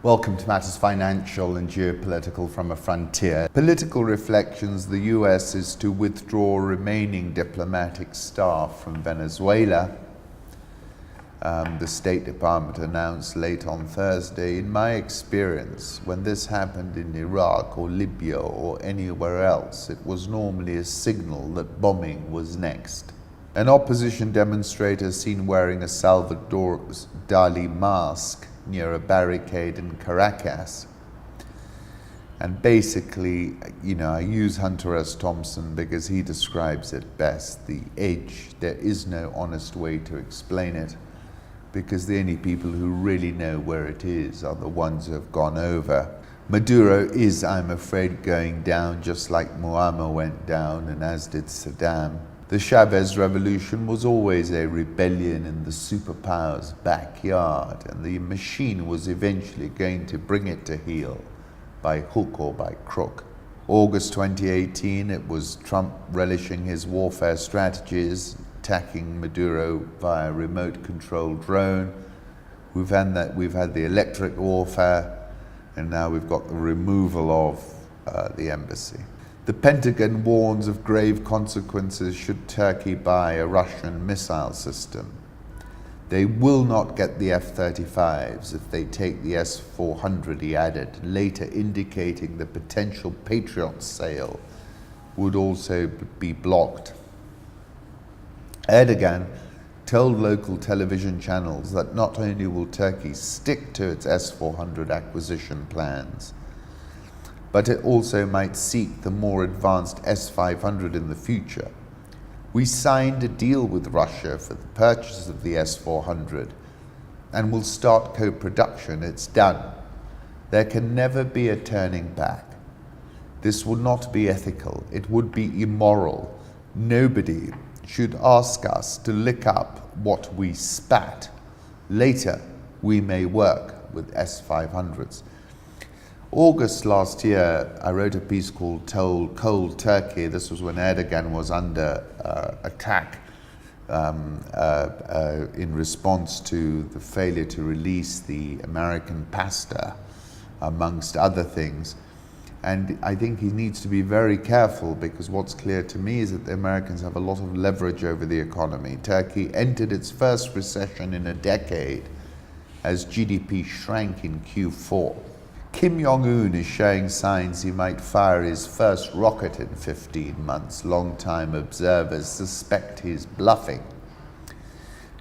Welcome to Matters Financial and Geopolitical from a Frontier. Political reflections: the US is to withdraw remaining diplomatic staff from Venezuela. The State Department announced late on Thursday. In my experience, when this happened in Iraq or Libya or anywhere else, it was normally a signal that bombing was next. An opposition demonstrator seen wearing a Salvador Dali mask near a barricade in Caracas. And basically, I use Hunter S. Thompson because he describes it best. The edge, there is no honest way to explain it, because the only people who really know where it is are the ones who have gone over. Maduro is, I'm afraid, going down just like Muammar went down, and as did Saddam. The Chavez revolution was always a rebellion in the superpower's backyard, and the machine was eventually going to bring it to heel, by hook or by crook. August 2018, it was Trump relishing his warfare strategies, attacking Maduro via remote-controlled drone. We've had the electric warfare, and now we've got the removal of the embassy. The Pentagon warns of grave consequences should Turkey buy a Russian missile system. They will not get the F-35s if they take the S-400, he added, later indicating the potential Patriot sale would also be blocked. Erdogan told local television channels that not only will Turkey stick to its S-400 acquisition plans, but it also might seek the more advanced S-500 in the future. We signed a deal with Russia for the purchase of the S-400 and will start co-production. It's done. There can never be a turning back. This would not be ethical. It would be immoral. Nobody should ask us to lick up what we spat. Later, we may work with S-500s. August last year, I wrote a piece called Cold Turkey. This was when Erdogan was under attack in response to the failure to release the American pastor, amongst other things. And I think he needs to be very careful, because what's clear to me is that the Americans have a lot of leverage over the economy. Turkey entered its first recession in a decade as GDP shrank in Q4. Kim Jong-un is showing signs he might fire his first rocket in 15 months. Long-time observers suspect he's bluffing.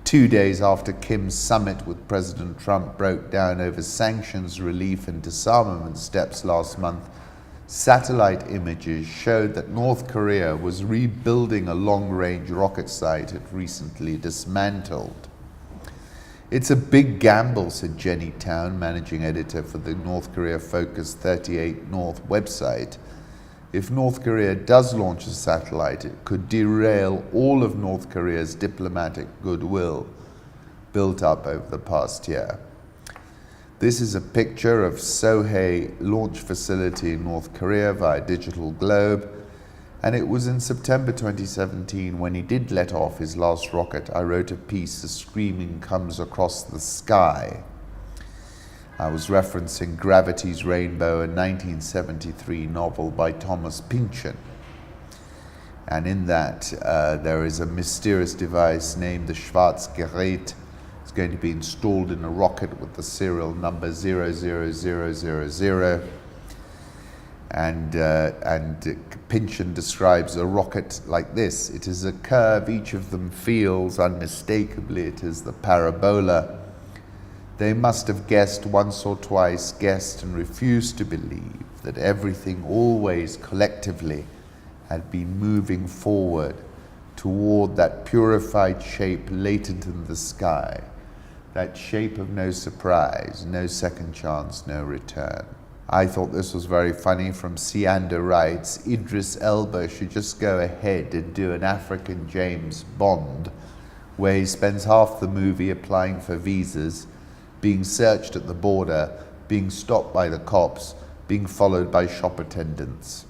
2 days after Kim's summit with President Trump broke down over sanctions relief and disarmament steps last month, satellite images showed that North Korea was rebuilding a long-range rocket site it recently dismantled. It's a big gamble, said Jenny Town, managing editor for the North Korea-focused 38 North website. If North Korea does launch a satellite, it could derail all of North Korea's diplomatic goodwill built up over the past year. This is a picture of Sohae launch facility in North Korea via Digital Globe, and it was in September 2017 when he did let off his last rocket. I wrote a piece, "The Screaming Comes Across the Sky." I was referencing Gravity's Rainbow, a 1973 novel by Thomas Pynchon. And in that, there is a mysterious device named the Schwarzgerät. It's going to be installed in a rocket with the serial number 00000. And Pynchon describes a rocket like this. It is a curve each of them feels unmistakably. It is the parabola. They must have guessed once or twice, guessed and refused to believe that everything always collectively had been moving forward toward that purified shape latent in the sky, that shape of no surprise, no second chance, no return. I thought this was very funny. From Sianda writes, Idris Elba should just go ahead and do an African James Bond, where he spends half the movie applying for visas, being searched at the border, being stopped by the cops, being followed by shop attendants.